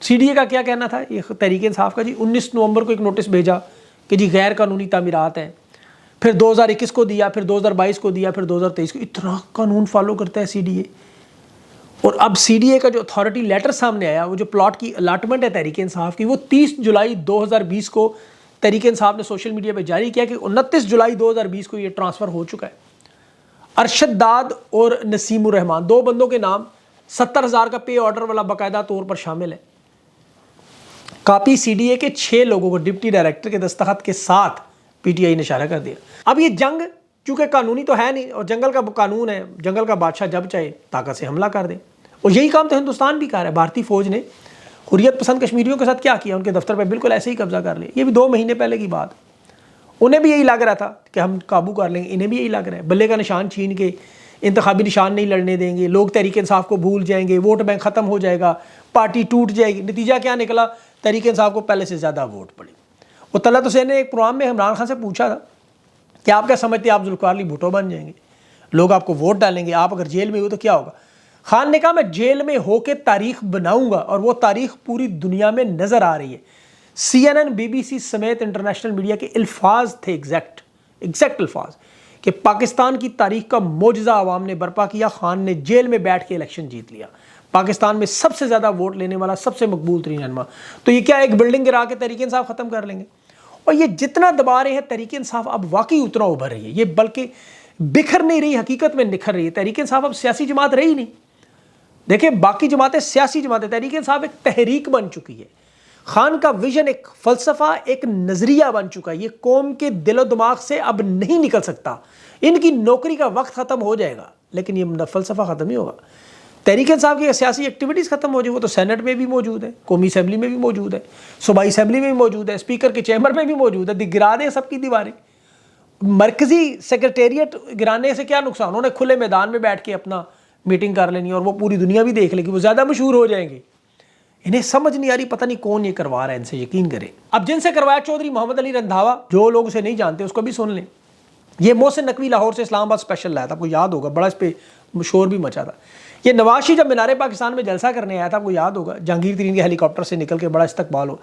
CDA کا کیا کہنا تھا یہ تحریک انصاف کا؟ جی 19 نومبر کو ایک نوٹس بھیجا کہ جی غیر قانونی تعمیرات ہیں، پھر 2021 کو دیا، پھر 2022 کو دیا، پھر 2023 کو. اتنا قانون فالو کرتا ہے CDA. اور اب CDA کا جو اتھارٹی لیٹر سامنے آیا، وہ جو پلاٹ کی الاٹمنٹ ہے تحریک انصاف کی، وہ 30 جولائی 2020 کو تحریک انصاف نے سوشل میڈیا پہ جاری کیا کہ 29 جولائی 2020 کو یہ ٹرانسفر ہو چکا ہے. ارشد داد اور نسیم الرحمان، 2 بندوں کے نام 70,000 کا پے آرڈر والا باقاعدہ طور پر شامل ہے. کاپی CDA کے 6 لوگوں کو ڈپٹی ڈائریکٹر کے دستخط کے ساتھ PTI نے اشارہ کر دیا. اب یہ جنگ چونکہ قانونی تو ہے نہیں، اور جنگل کا قانون ہے، جنگل کا بادشاہ جب چاہے طاقت سے حملہ کر دے. اور یہی کام تو ہندوستان بھی کر رہا ہے. بھارتی فوج نے حریت پسند کشمیریوں کے ساتھ کیا کیا؟ ان کے دفتر پہ بالکل ایسے ہی قبضہ کر لیا. یہ بھی 2 مہینے پہلے کی بات. انہیں بھی یہی لگ رہا تھا کہ ہم قابو کر لیں گے، انہیں بھی یہی لگ رہا ہے. بلے کا نشان چھین کے انتخابی نشان نہیں لڑنے دیں گے، لوگ تحریک انصاف کو بھول جائیں گے، ووٹ بینک ختم ہو جائے گا، پارٹی ٹوٹ جائے گی. نتیجہ کیا نکلا؟ تحریک انصاف کو پہلے سے زیادہ ووٹ پڑے. اور طلعت حسین نے ایک پروگرام میں عمران خان سے پوچھا تھا کہ آپ کیا سمجھتے ہیں آپ ذوالفقار علی بھٹو بن جائیں گے، لوگ آپ کو ووٹ ڈالیں گے، آپ اگر جیل میں ہوئے تو کیا ہوگا؟ خان نے کہا میں جیل میں ہو کے تاریخ بناؤں گا، اور وہ تاریخ پوری دنیا میں نظر آ رہی ہے. CNN BBC سمیت انٹرنیشنل میڈیا کے الفاظ تھے، ایگزیکٹ الفاظ، کہ پاکستان کی تاریخ کا معجزہ عوام نے برپا کیا. خان نے جیل میں بیٹھ کے الیکشن جیت لیا، پاکستان میں سب سے زیادہ ووٹ لینے والا، سب سے مقبول ترین رہنما. تو یہ کیا ایک بلڈنگ گرا کے تحریک انصاف ختم کر لیں گے؟ اور یہ جتنا دبا رہے ہیں تحریک انصاف اب واقعی اتنا ابھر رہی ہے. یہ بلکہ بکھر نہیں رہی، حقیقت میں نکھر رہی ہے. تحریک انصاف اب سیاسی جماعت رہی نہیں. دیکھیں باقی جماعتیں سیاسی جماعتیں، تحریک انصاف ایک تحریک بن چکی ہے. خان کا ویژن ایک فلسفہ، ایک نظریہ بن چکا ہے. یہ قوم کے دل و دماغ سے اب نہیں نکل سکتا. ان کی نوکری کا وقت ختم ہو جائے گا لیکن یہ فلسفہ ختم نہیں ہوگا. تحریک انصاف کی سیاسی ایکٹیویٹیز ختم ہو جائے، وہ تو سینٹ میں بھی موجود ہے، قومی اسمبلی میں بھی موجود ہے، صوبائی اسمبلی میں بھی موجود ہے، اسپیکر کے چیمبر میں بھی موجود ہے. گرا دیں سب کی دیواریں. مرکزی سیکریٹریٹ گرانے سے کیا نقصان؟ انہوں نے کھلے میدان میں بیٹھ کے اپنا میٹنگ کر لینی اور وہ پوری دنیا بھی دیکھ لے گی، وہ زیادہ مشہور ہو جائیں گے. انہیں سمجھ نہیں آ رہی پتہ نہیں کون یہ کروا رہا ہے، ان سے یقین کریں. اب جن سے کروایا چودھری محمد علی رندھاوا، جو لوگ اسے نہیں جانتے اس کو بھی سن لیں. یہ محسن نقوی لاہور سے اسلام آباد اسپیشل لایا تھا، آپ کو یاد ہوگا، بڑا اس پہ شور بھی مچا تھا. یہ نواز شریف جب مینار پاکستان میں جلسہ کرنے آیا تھا، آپ کو یاد ہوگا، جہانگیر ترین کے ہیلی کاپٹر سے نکل کے بڑا استقبال ہو،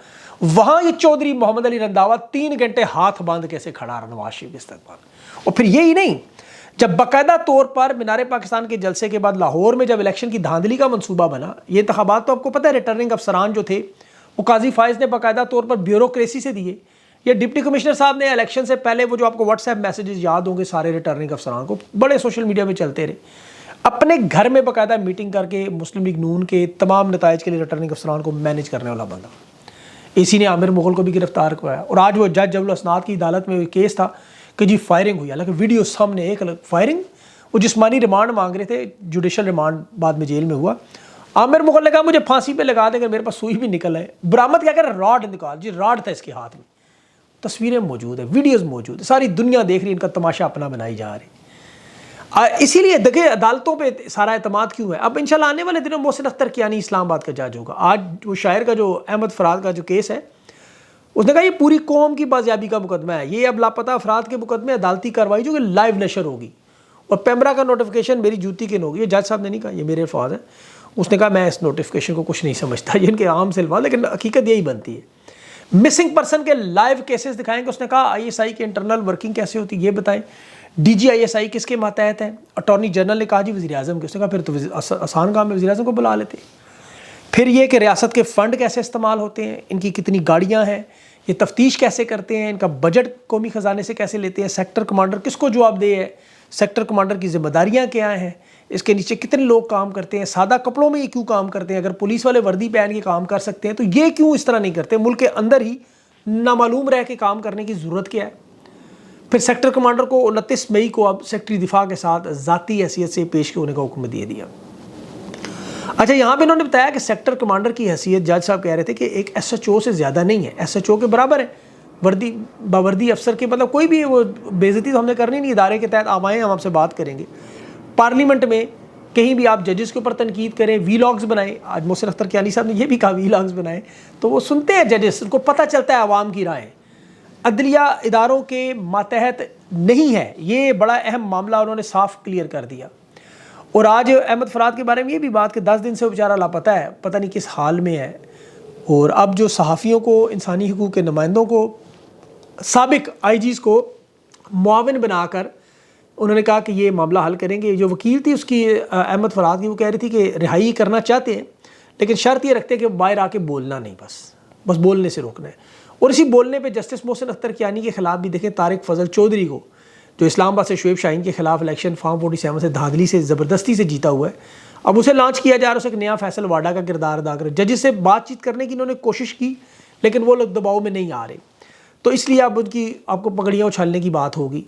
وہاں یہ چودھری محمد علی رندھاوا 3 گھنٹے ہاتھ باندھ کیسے کھڑا رہا نواز شریف کے استقبال. اور پھر یہی نہیں، جب باقاعدہ طور پر مینار پاکستان کے جلسے کے بعد لاہور میں جب الیکشن کی دھاندلی کا منصوبہ بنا، یہ انتخابات تو آپ کو پتہ ہے ریٹرننگ افسران جو تھے وہ قاضی فائز نے باقاعدہ طور پر بیوروکریسی سے دیے. یہ ڈپٹی کمشنر صاحب نے الیکشن سے پہلے وہ جو آپ کو واٹس ایپ میسیجز یاد ہوں گے سارے ریٹرننگ افسران کو، بڑے سوشل میڈیا میں چلتے رہے، اپنے گھر میں باقاعدہ میٹنگ کر کے مسلم لیگ نون کے تمام نتائج کے لیے ریٹرننگ افسران کو مینیج کرنے والا بندہ. اسی نے عامر مغل کو بھی گرفتار کرایا. اور آج وہ جج جبل اسناد کی عدالت میں کیس تھا کہ جی فائرنگ ہوئی، حالانکہ ویڈیو سامنے ایک فائرنگ، وہ جسمانی ریمانڈ مانگ رہے تھے، جوڈیشل ریمانڈ بعد میں جیل میں ہوا. عامر مغل نے کہا مجھے پھانسی پہ لگا دے، اگر میرے پاس سوئی بھی نکل ہے. برآمد کیا کر راڈ نکال، جی راڈ تھا اس کے ہاتھ میں. تصویریں موجود ہیں، ویڈیوز موجود ہیں، ساری دنیا دیکھ رہی ہے، ان کا تماشا اپنا بنائی جا رہی. اسی لیے دیکھیں عدالتوں پہ سارا اعتماد کیوں ہے. اب انشاءاللہ آنے والے دنوں محسن اختر کیانی اسلام آباد کا جج ہوگا. آج وہ شاعر کا جو احمد فراد کا جو کیس ہے، اس نے کہا یہ پوری قوم کی بازیابی کا مقدمہ ہے. یہ اب لاپتہ افراد کے مقدمے عدالتی کارروائی جو کہ لائیو نشر ہوگی، اور پیمرا کا نوٹیفیکیشن میری جوتی کے ہوگی. یہ جج صاحب نے نہیں کہا، یہ میرے الفاظ ہیں. اس نے کہا میں اس نوٹیفیکیشن کو کچھ نہیں سمجھتا، یہ ان کے عام سے الفاظ، لیکن حقیقت یہی بنتی ہے. مسنگ پرسن کے لائیو کیسز دکھائیں گے. اس نے کہا ISI کے انٹرنل ورکنگ کیسے ہوتی ہے یہ بتائیں. DG ISI کس کے ماتحت ہے؟ اٹارنی جنرل نے کہا جی وزیر اعظم کے. اس نے کہا پھر تو آسان کام ہے، وزیر اعظم کو بلا لیتے. پھر یہ کہ ریاست کے فنڈ کیسے استعمال ہوتے ہیں، ان کی کتنی گاڑیاں ہیں، یہ تفتیش کیسے کرتے ہیں، ان کا بجٹ قومی خزانے سے کیسے لیتے ہیں، سیکٹر کمانڈر کس کو جواب دہ ہے، سیکٹر کمانڈر کی ذمہ داریاں کیا ہیں، اس کے نیچے کتنے لوگ کام کرتے ہیں، سادہ کپڑوں میں یہ کیوں کام کرتے ہیں، اگر پولیس والے وردی پہن کے کام کر سکتے ہیں تو یہ کیوں اس طرح نہیں کرتے، ملک کے اندر ہی نامعلوم رہ کے کام کرنے کی ضرورت کیا ہے. پھر سیکٹر کمانڈر کو 29 مئی کو اب سیکٹری دفاع کے ساتھ ذاتی حیثیت سے پیش ہونے کا حکم دے دیا. اچھا یہاں پہ انہوں نے بتایا کہ سیکٹر کمانڈر کی حیثیت جج صاحب کہہ رہے تھے کہ ایک SHO سے زیادہ نہیں ہے، SHO کے برابر ہے، وردی باوردی افسر کے، مطلب کوئی بھی وہ بے عزتی تو ہم نے کرنی نہیں، ادارے کے تحت آپ آئیں ہم آپ سے بات کریں گے. پارلیمنٹ میں کہیں بھی آپ ججز کے اوپر تنقید کریں، ویلاگز بنائیں. آج محسن اختر کیانی صاحب نے یہ بھی کہا ویلاگز بنائیں، تو وہ سنتے ہیں ججز، ان کو پتہ چلتا ہے عوام کی رائے. عدلیہ اداروں کے ماتحت نہیں ہے، یہ بڑا اہم معاملہ انہوں نے صاف کلیئر کر دیا. اور آج احمد فراد کے بارے میں یہ بھی بات کہ 10 دن سے وہ بیچارہ لاپتہ ہے، پتہ نہیں کس حال میں ہے. اور اب جو صحافیوں کو، انسانی حقوق کے نمائندوں کو، سابق آئی جیز کو معاون بنا کر انہوں نے کہا کہ یہ معاملہ حل کریں گے. جو وکیل تھی اس کی احمد فراد کی، وہ کہہ رہی تھی کہ رہائی کرنا چاہتے ہیں لیکن شرط یہ رکھتے ہیں کہ باہر آ کے بولنا نہیں، بس بولنے سے روکنا ہے. اور اسی بولنے پہ جسٹس محسن اختر کیانی کے خلاف بھی دیکھیں طارق فضل چودھری کو، جو اسلام آباد سے شعیب شاہین کے خلاف الیکشن فارم 47 سے دھاندلی سے زبردستی سے جیتا ہوا ہے، اب اسے لانچ کیا جا رہا ہے. اسے ایک نیا فیصل واڈا کا کردار ادا کر، ججز سے بات چیت کرنے کی انہوں نے کوشش کی لیکن وہ لوگ دباؤ میں نہیں آ رہے، تو اس لیے اب ان کی آپ کو پگڑیاں اچھالنے کی بات ہوگی.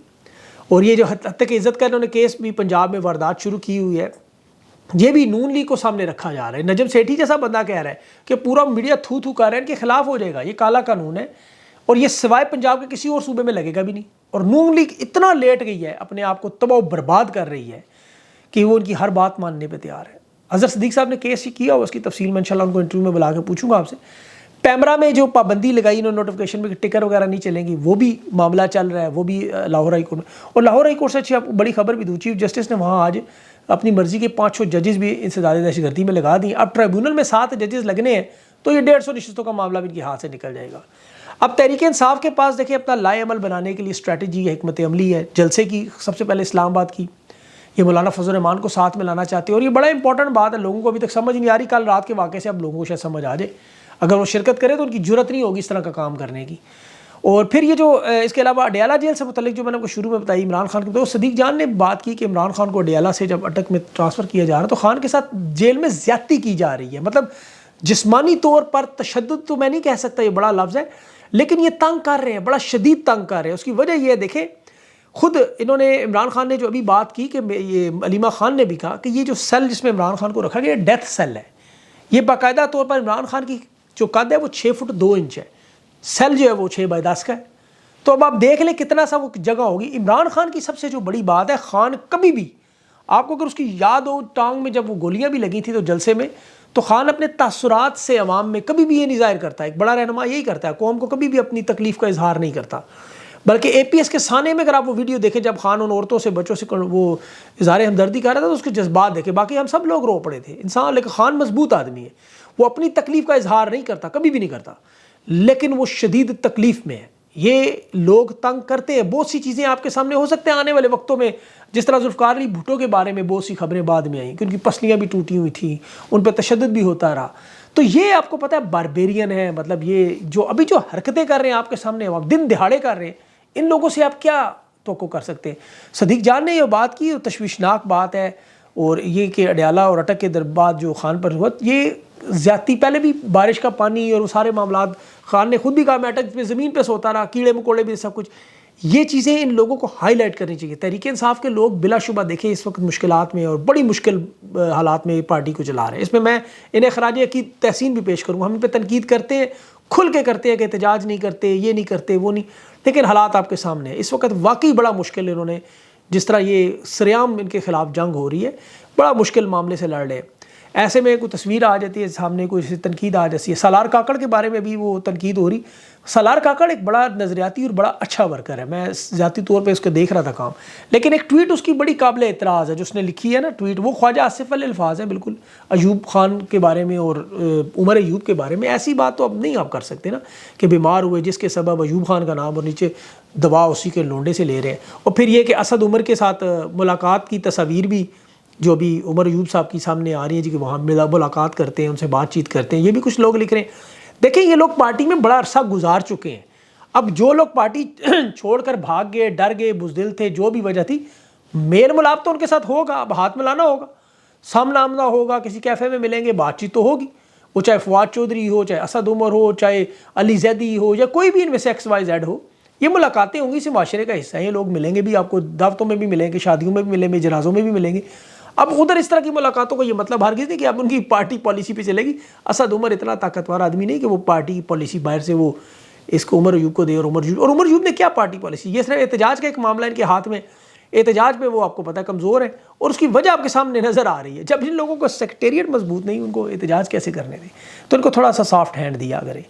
اور یہ جو حد تک عزت کا انہوں نے کیس بھی پنجاب میں واردات شروع کی ہوئی ہے، یہ بھی نون لیگ کو سامنے رکھا جا رہا ہے. نجم سیٹھی جیسا بندہ کہہ رہا ہے کہ پورا میڈیا تھو کر رہا ہے ان کے خلاف ہو جائے گا، یہ کالا قانون ہے اور یہ سوائے پنجاب کے کسی اور صوبے میں لگے گا بھی نہیں. اور نون لیگ اتنا لیٹ گئی ہے، اپنے آپ کو تباہ و برباد کر رہی ہے کہ وہ ان کی ہر بات ماننے پہ تیار ہے. اظہر صدیق صاحب نے کیس کیا ہوا، اس کی تفصیل میں انشاءاللہ ان کو انٹرویو میں بلا کے پوچھوں گا آپ سے. پیمرا میں جو پابندی لگائی انہوں نے نوٹیفیکیشن میں کہ ٹکر وغیرہ نہیں چلیں گی، وہ بھی معاملہ چل رہا ہے، وہ بھی لاہور ہائی کورٹ میں. اور لاہور ہائی کورٹ سے اچھی آپ کو بڑی خبر بھی دوں، چیف جسٹس نے وہاں آج اپنی مرضی کے 500 ججز بھی انسداد دہشت گردی میں لگا دیں. اب ٹریبونل میں 7 ججز لگنے ہیں تو یہ 150 نشستوں کا معاملہ بھی ان کے ہاتھ سے نکل جائے گا. اب تحریک انصاف کے پاس دیکھیں اپنا لائے عمل بنانے کے لیے اسٹریٹجی ہے، حکمت عملی ہے. جلسے کی سب سے پہلے اسلام آباد کی، یہ مولانا فضل الرحمان کو ساتھ میں لانا چاہتے ہیں اور یہ بڑا امپورٹنٹ بات ہے. لوگوں کو ابھی تک سمجھ نہیں آ رہی، کل رات کے واقعے سے اب لوگوں کو شاید سمجھ آ جائے. اگر وہ شرکت کرے تو ان کی جرت نہیں ہوگی اس طرح کا کام کرنے کی. اور پھر یہ جو اس کے علاوہ اڈیالہ جیل سے متعلق جو میں نے آپ کو شروع میں بتائی عمران خان کی، تو صدیق جان نے بات کی کہ عمران خان کو اڈیالہ سے جب اٹک میں ٹرانسفر کیا جا رہا ہے تو خان کے ساتھ جیل میں زیادتی کی جا رہی ہے. مطلب جسمانی طور پر تشدد تو میں نہیں کہہ سکتا، یہ بڑا لفظ ہے، لیکن یہ تنگ کر رہے ہیں، بڑا شدید تنگ کر رہے ہیں. اس کی وجہ یہ ہے، دیکھیں خود انہوں نے عمران خان نے جو ابھی بات کی کہ یہ علیمہ خان نے بھی کہا کہ یہ جو سیل جس میں عمران خان کو رکھا گیا ڈیتھ سیل ہے. یہ باقاعدہ طور پر عمران خان کی جو قد ہے وہ 6 فٹ 2 انچ ہے، سیل جو ہے وہ 6 بائی 10 کا ہے. تو اب آپ دیکھ لیں کتنا سا وہ جگہ ہوگی. عمران خان کی سب سے جو بڑی بات ہے، خان کبھی بھی آپ کو اگر اس کی یاد ہو ٹانگ میں جب وہ گولیاں بھی لگی تھیں تو جلسے میں، تو خان اپنے تاثرات سے عوام میں کبھی بھی یہ نہیں ظاہر کرتا. ایک بڑا رہنما یہی کرتا ہے، قوم کو کبھی بھی اپنی تکلیف کا اظہار نہیں کرتا. بلکہ اے پی ایس کے سانے میں اگر آپ وہ ویڈیو دیکھیں جب خان ان عورتوں سے بچوں سے وہ اظہار ہمدردی کر رہا تھا تو اس کے جذبات دیکھیں. باقی ہم سب لوگ رو پڑے تھے انسان، لیکن خان مضبوط آدمی ہے، وہ اپنی تکلیف کا اظہار نہیں کرتا، کبھی بھی نہیں کرتا، لیکن وہ شدید تکلیف میں ہے. یہ لوگ تنگ کرتے ہیں. بہت سی چیزیں آپ کے سامنے ہو سکتے ہیں آنے والے وقتوں میں، جس طرح ذوالفقار علی بھٹو کے بارے میں بہت سی خبریں بعد میں آئیں کہ ان کی پسلیاں بھی ٹوٹی ہوئی تھیں، ان پہ تشدد بھی ہوتا رہا. تو یہ آپ کو پتہ ہے باربیرین ہے. مطلب یہ جو ابھی جو حرکتیں کر رہے ہیں آپ کے سامنے، آپ دن دہاڑے کر رہے ہیں، ان لوگوں سے آپ کیا توقع کر سکتے ہیں؟ صدیق جان نے یہ بات کی، تشویشناک بات ہے. اور یہ کہ اڈیالہ اور اٹک کے بعد جو خان پر ہوا، یہ زیادتی پہلے بھی بارش کا پانی اور وہ سارے معاملات، خان نے خود بھی کہا میں اٹک پہ زمین پہ سوتا رہا، کیڑے مکوڑے بھی سب کچھ. یہ چیزیں ان لوگوں کو ہائی لائٹ کرنی چاہیے. تحریک انصاف کے لوگ بلا شبہ دیکھیں اس وقت مشکلات میں اور بڑی مشکل حالات میں پارٹی کو چلا رہے ہیں. اس میں انہیں خراج عقید تحسین بھی پیش کروں. ہم ان پہ تنقید کرتے ہیں، کھل کے کرتے ہیں کہ احتجاج نہیں کرتے، یہ نہیں کرتے، وہ نہیں، لیکن حالات آپ کے سامنے ہیں. اس وقت واقعی بڑا مشکل انہوں نے، جس طرح یہ سریعام ان کے خلاف جنگ ہو رہی ہے، بڑا مشکل معاملے سے لڑ رہے ہیں. ایسے میں کوئی تصویر آ جاتی ہے سامنے، کوئی تنقید آ جاتی ہے. سالار کاکڑ کے بارے میں بھی وہ تنقید ہو رہی. سالار کاکڑ ایک بڑا نظریاتی اور بڑا اچھا ورکر ہے، میں ذاتی طور پہ اس کو دیکھ رہا تھا کام، لیکن ایک ٹویٹ اس کی بڑی قابل اعتراض ہے جو اس نے لکھی ہے نا ٹویٹ، وہ خواجہ آصف والے الفاظ ہیں بالکل ایوب خان کے بارے میں اور عمر ایوب کے بارے میں. ایسی بات تو اب نہیں آپ کر سکتے نا کہ بیمار ہوئے جس کے سبب ایوب خان کا نام اور نیچے دوا اسی کے لونڈے سے لے رہے ہیں. اور پھر یہ کہ اسد عمر کے ساتھ ملاقات کی تصاویر بھی جو بھی عمر ایوب صاحب کی سامنے آ رہی ہیں جی کہ وہاں ملاقات کرتے ہیں، ان سے بات چیت کرتے ہیں، یہ بھی کچھ لوگ لکھ رہے ہیں. دیکھیں یہ لوگ پارٹی میں بڑا عرصہ گزار چکے ہیں. اب جو لوگ پارٹی چھوڑ کر بھاگ گئے، ڈر گئے، بزدل تھے، جو بھی وجہ تھی، میل ملاپ تو ان کے ساتھ ہوگا. اب ہاتھ ملانا ہوگا، سامنا آمنا ہوگا، کسی کیفے میں ملیں گے، بات چیت تو ہوگی. وہ چاہے فواد چودھری ہو، چاہے اسد عمر ہو، چاہے علی زیدی ہو، یا کوئی بھی ان میں سے ایکس وائی زیڈ ہو، یہ ملاقاتیں ہوں گی، اسی معاشرے کا حصہ ہیں. یہ لوگ ملیں گے بھی، آپ کو دعوتوں میں بھی ملیں گے، شادیوں میں بھی ملیں گے، جنازوں میں بھی ملیں گے. اب ادھر اس طرح کی ملاقاتوں کو یہ مطلب ہرگز نہیں کہ اب ان کی پارٹی پالیسی پہ چلے گی. اسد عمر اتنا طاقتور آدمی نہیں کہ وہ پارٹی پالیسی باہر سے وہ اس کو عمر ایوب کو دے. اور عمر ایوب نے کیا پارٹی پالیسی؟ یہ صرف احتجاج کا ایک معاملہ ان کے ہاتھ میں، احتجاج پہ وہ آپ کو پتہ ہے کمزور ہے، اور اس کی وجہ آپ کے سامنے نظر آ رہی ہے. جب جن لوگوں کو سیکریٹریٹ مضبوط نہیں، ان کو احتجاج کیسے کرنے دیں؟ تو ان کو تھوڑا سا سافٹ ہینڈ دیا کریں.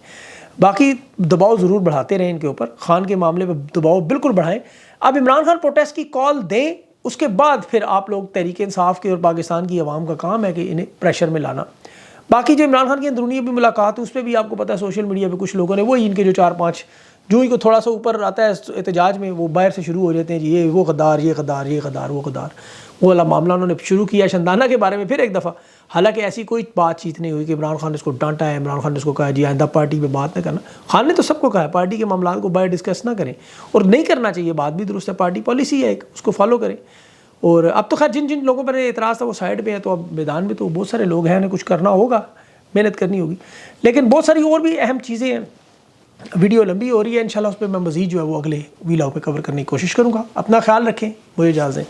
باقی دباؤ ضرور بڑھاتے رہیں ان کے اوپر، خان کے معاملے پہ دباؤ بالکل بڑھائیں. اب عمران خان پروٹیسٹ کی کال دیں، اس کے بعد پھر آپ لوگ تحریک انصاف کے اور پاکستان کی عوام کا کام ہے کہ انہیں پریشر میں لانا. باقی جو عمران خان کی اندرونی بھی ملاقات ہے اس پہ بھی آپ کو پتہ ہے سوشل میڈیا پہ کچھ لوگوں نے وہی ان کے جو 4-5 جو ہی کو تھوڑا سا اوپر آتا ہے احتجاج میں وہ باہر سے شروع ہو جاتے ہیں جی یہ وہ غدار یہ غدار یہ غدار وہ غدار وہ والا معاملہ انہوں نے شروع کیا شندانہ کے بارے میں پھر ایک دفعہ. حالانکہ ایسی کوئی بات چیت نہیں ہوئی کہ عمران خان نے اس کو ڈانٹا ہے, عمران خان نے اس کو کہا جی آئندہ پارٹی میں بات نہ کرنا. خان نے تو سب کو کہا ہے پارٹی کے معاملات کو باہر ڈسکس نہ کریں, اور نہیں کرنا چاہیے, بات بھی درست ہے, پارٹی پالیسی ہے ایک, اس کو فالو کریں. اور اب تو خیر جن جن لوگوں پر اعتراض تھا وہ سائڈ پہ ہے, تو اب میدان میں تو بہت سارے لوگ ہیں, انہیں کچھ کرنا ہوگا, محنت کرنی ہوگی. لیکن بہت ساری اور بھی اہم چیزیں ہیں. ویڈیو لمبی ہو رہی ہے, انشاءاللہ اس پہ میں مزید جو ہے وہ اگلے ویلاگ پہ کور کرنے کی کوشش کروں گا. اپنا خیال رکھیں, مجھے اجازت دیں.